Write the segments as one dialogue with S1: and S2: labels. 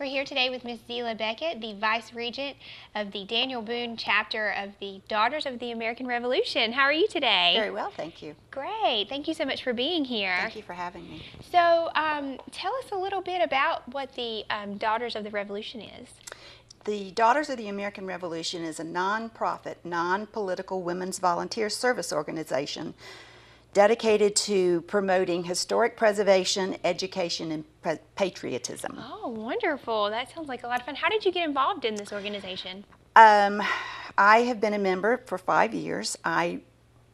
S1: We're here today with Miss Zela Beckett, the Vice Regent of the Daniel Boone chapter of the Daughters of the American Revolution. How are you today?
S2: Very well, thank you.
S1: Great. Thank you so much for being here.
S2: Thank you for having me.
S1: So tell us a little bit about what the Daughters of the Revolution is.
S2: The Daughters of the American Revolution is a non-profit, non-political women's volunteer service organization dedicated to promoting historic preservation, education, and patriotism.
S1: Oh, wonderful. That sounds like a lot of fun. How did you get involved in this organization?
S2: I have been a member for 5 years. I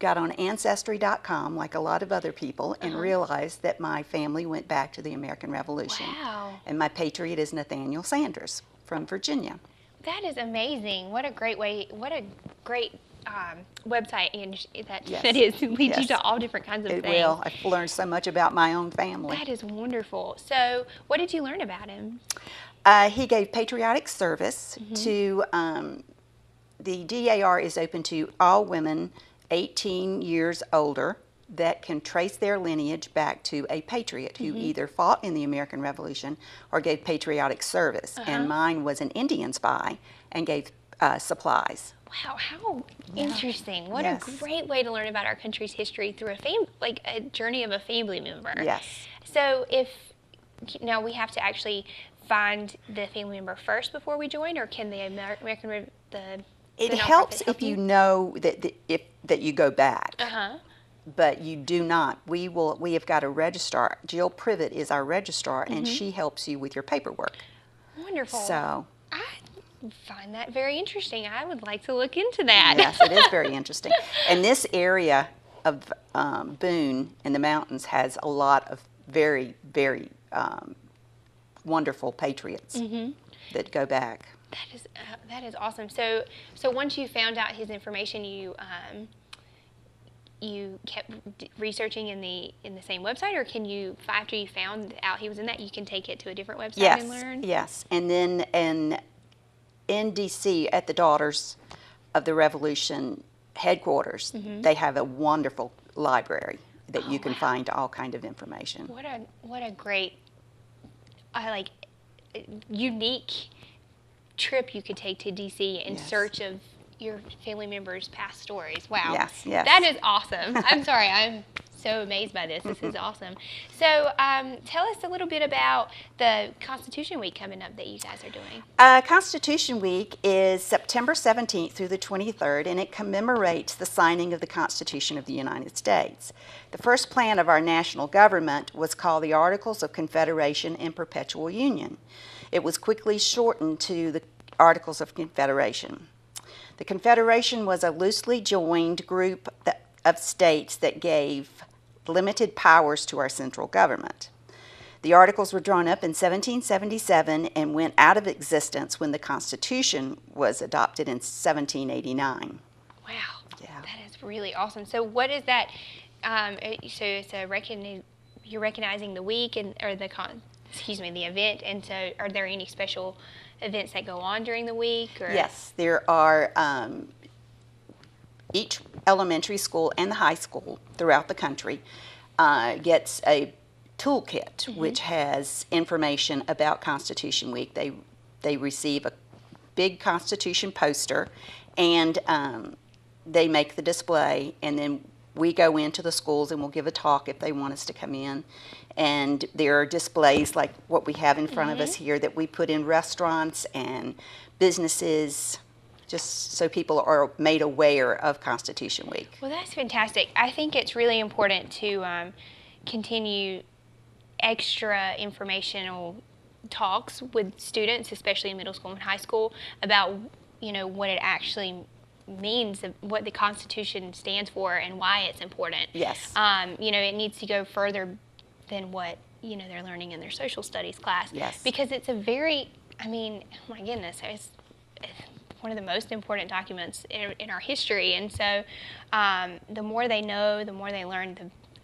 S2: got on Ancestry.com like a lot of other people and realized that my family went back to the American Revolution.
S1: Wow.
S2: And my patriot is Nathaniel Sanders from Virginia.
S1: That is amazing. What a great way, what a great website, and that is leads you to all different kinds of things.
S2: It will. I've learned so much about my own family.
S1: That is wonderful. So what did you learn about him?
S2: He gave patriotic service to, the DAR is open to all women 18 years older that can trace their lineage back to a patriot who either fought in the American Revolution or gave patriotic service. And mine was an Indian spy and gave supplies.
S1: Wow, how interesting. What a great way to learn about our country's history through a journey of a family member.
S2: Yes.
S1: So now we have to actually find the family member first before we join, or can the
S2: It helps if you know that you go back. But you do not. We have got a registrar. Jill Privet is our registrar, and she helps you with your paperwork.
S1: Wonderful.
S2: So
S1: I find that very interesting. I would like to look into that.
S2: Yes, it is very interesting. And this area of Boone in the mountains has a lot of very, very wonderful patriots that go back.
S1: That is awesome. So once you found out his information, you kept researching in the same website, or can you, after you found out he was in that, you can take it to a different website and learn?
S2: Yes, and then in D.C. at the Daughters of the Revolution headquarters, they have a wonderful library that you can find all kind of information.
S1: What a great, unique trip you could take to D.C. in search of your family members' past stories. Wow.
S2: Yes.
S1: That is awesome. I'm sorry, I'm so amazed by this. This is awesome. So tell us a little bit about the Constitution Week coming up that you guys are doing.
S2: Constitution Week is September 17th through the 23rd, and it commemorates the signing of the Constitution of the United States. The first plan of our national government was called the Articles of Confederation and Perpetual Union. It was quickly shortened to the Articles of Confederation. The Confederation was a loosely joined group of states that gave limited powers to our central government. The Articles were drawn up in 1777 and went out of existence when the Constitution was adopted in 1789.
S1: Wow,
S2: yeah.
S1: That is really awesome. So what is that? So it's you're recognizing the week or the event, and so are there any special events that go on during the week? Or?
S2: Yes, there are. Each elementary school and the high school throughout the country gets a toolkit which has information about Constitution Week. They receive a big Constitution poster, and they make the display, and then we go into the schools and we'll give a talk if they want us to come in. And there are displays like what we have in front of us here that we put in restaurants and businesses, just so people are made aware of Constitution Week.
S1: Well, that's fantastic. I think it's really important to continue extra informational talks with students, especially in middle school and high school, about what it actually means, what the Constitution stands for, and why it's important.
S2: Yes.
S1: It needs to go further than what they're learning in their social studies class.
S2: Yes.
S1: Because it's a very, my goodness, it's one of the most important documents in our history, and so the more they know, the more they learn,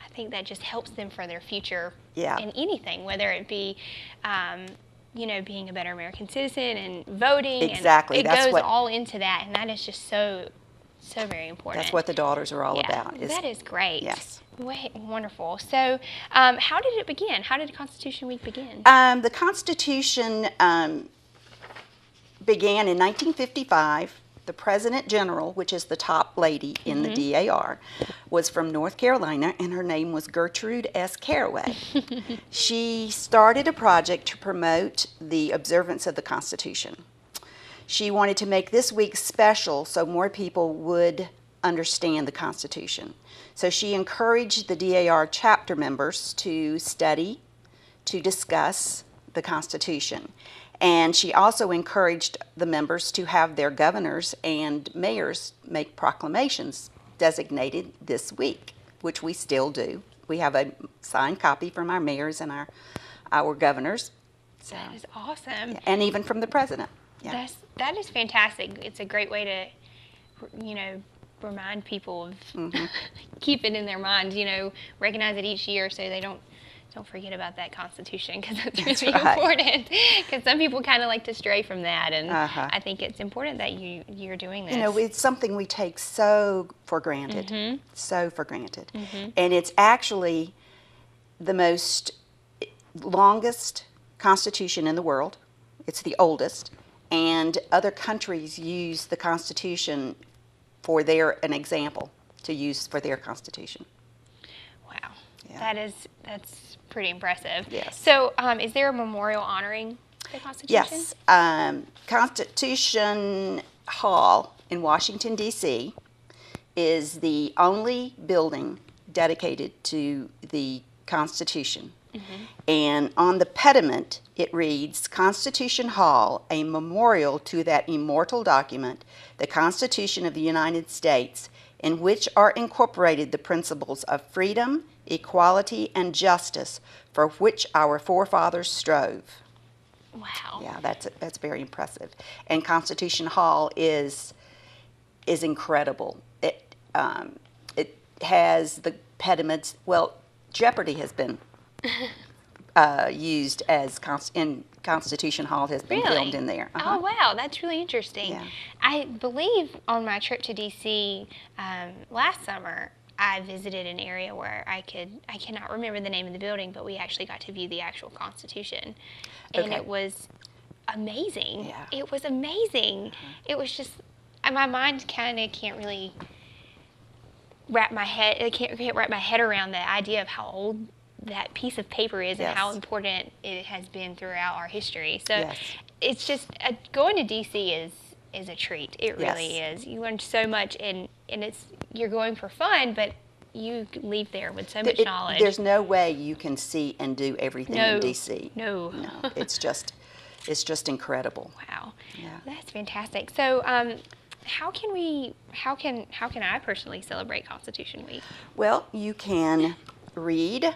S1: I think that just helps them for their future in anything, whether it be being a better American citizen and voting.
S2: Exactly.
S1: And it goes all into that, and that is just so So very important.
S2: That's what the daughters are all about.
S1: That is great.
S2: Yes.
S1: Wonderful. So, how did it begin? How did Constitution Week begin?
S2: The Constitution began in 1955. The President General, which is the top lady in the DAR, was from North Carolina, and her name was Gertrude S. Caraway. She started a project to promote the observance of the Constitution. She wanted to make this week special so more people would understand the Constitution. So she encouraged the DAR chapter members to study, to discuss the Constitution. And she also encouraged the members to have their governors and mayors make proclamations designated this week, which we still do. We have a signed copy from our mayors and our governors. So,
S1: that is awesome.
S2: and even from the president. Yeah.
S1: That is fantastic. It's a great way to, remind people of keep it in their minds. Recognize it each year so they don't forget about that Constitution, because it's really important. Because some people kind of like to stray from that, and I think it's important that you're doing this.
S2: It's something we take so for granted, so for granted, and it's actually the longest Constitution in the world. It's the oldest, and other countries use the Constitution for an example to use for their Constitution.
S1: Wow,
S2: Yeah.
S1: that's pretty impressive.
S2: Yes.
S1: So, is there a memorial honoring the Constitution?
S2: Yes. Constitution Hall in Washington, D.C. is the only building dedicated to the Constitution. And on the pediment, it reads, Constitution Hall, a memorial to that immortal document, the Constitution of the United States, in which are incorporated the principles of freedom, equality, and justice for which our forefathers strove.
S1: Wow.
S2: Yeah, that's very impressive. And Constitution Hall is incredible. It has the pediments. Well, Jeopardy has been used as in Constitution Hall has been filmed in there.
S1: Oh, wow, that's really interesting.
S2: Yeah.
S1: I believe on my trip to D.C. Last summer, I visited an area where I cannot remember the name of the building, but we actually got to view the actual Constitution. And it was amazing.
S2: Yeah.
S1: It was amazing. It was just, my mind kind of can't really wrap my head, I can't wrap my head around the idea of how old that piece of paper is and how important it has been throughout our history. So it's just, going to D.C. is a treat. It really is. You learn so much, and you're going for fun, but you leave there with so much knowledge.
S2: There's no way you can see and do everything in D.C.
S1: No.
S2: It's just incredible.
S1: Wow.
S2: Yeah.
S1: That's fantastic. So, how can I personally celebrate Constitution Week?
S2: Well, you can read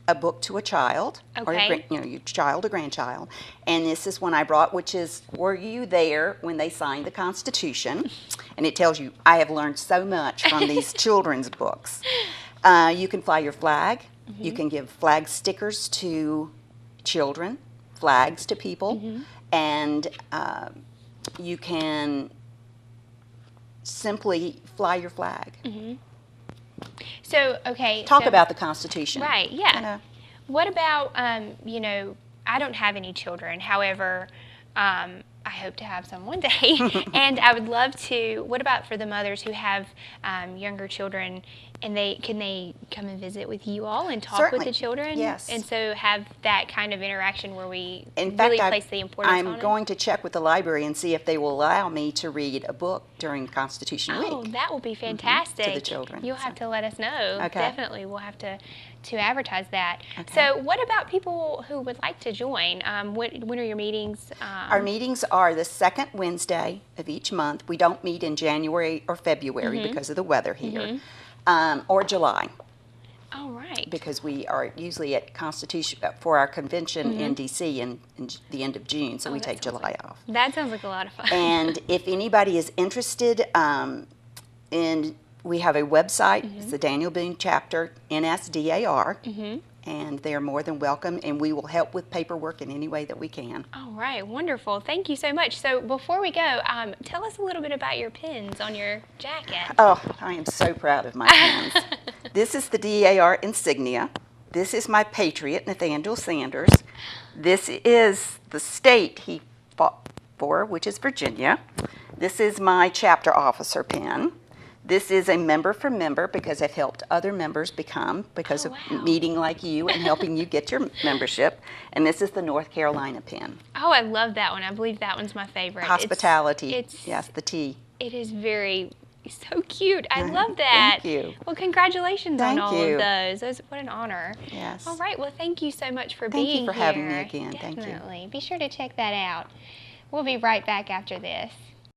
S2: a book to a child, or your child or grandchild, and this is one I brought, which is, were you there when they signed the Constitution? And it tells you, I have learned so much from these children's books. You can fly your flag. You can give flag stickers to children, flags to people, and you can simply fly your flag.
S1: So,
S2: Talk about the Constitution.
S1: Right, yeah. What about, I don't have any children. However, I hope to have some one day. And I would love to, what about for the mothers who have younger children, and can they come and visit with you all and talk with the children?
S2: Yes.
S1: And so have that kind of interaction where we
S2: In
S1: really
S2: fact,
S1: place the importance on it?
S2: I'm going to check with the library and see if they will allow me to read a book during Constitution Week.
S1: Oh, that will be fantastic.
S2: To the children.
S1: You'll have to let us know.
S2: Okay.
S1: Definitely, we'll have to advertise that.
S2: Okay.
S1: So what about people who would like to join? When are your meetings?
S2: Our meetings are the second Wednesday of each month. We don't meet in January or February because of the weather here, or July.
S1: All right.
S2: Because we are usually at Constitution for our convention in D.C. in the end of June, so we take July off.
S1: That sounds like a lot of fun.
S2: And if anybody is interested we have a website. It's the Daniel Boone Chapter, NSDAR, and they are more than welcome, and we will help with paperwork in any way that we can.
S1: All right, wonderful. Thank you so much. So before we go, tell us a little bit about your pins on your jacket.
S2: Oh, I am so proud of my pins. This is the DAR insignia. This is my patriot, Nathaniel Sanders. This is the state he fought for, which is Virginia. This is my chapter officer pin. This is a member for member because I've helped other members become because of meeting like you and helping you get your membership. And this is the North Carolina pin.
S1: Oh, I love that one. I believe that one's my favorite.
S2: Hospitality. Yes, the T.
S1: It is very so cute. I love that.
S2: Thank you.
S1: Well, congratulations on all
S2: you.
S1: of those. What an honor.
S2: Yes.
S1: All right. Well, thank you so much for being here.
S2: Thank you for having me again.
S1: Definitely.
S2: Thank you.
S1: Be sure to check that out. We'll be right back after this.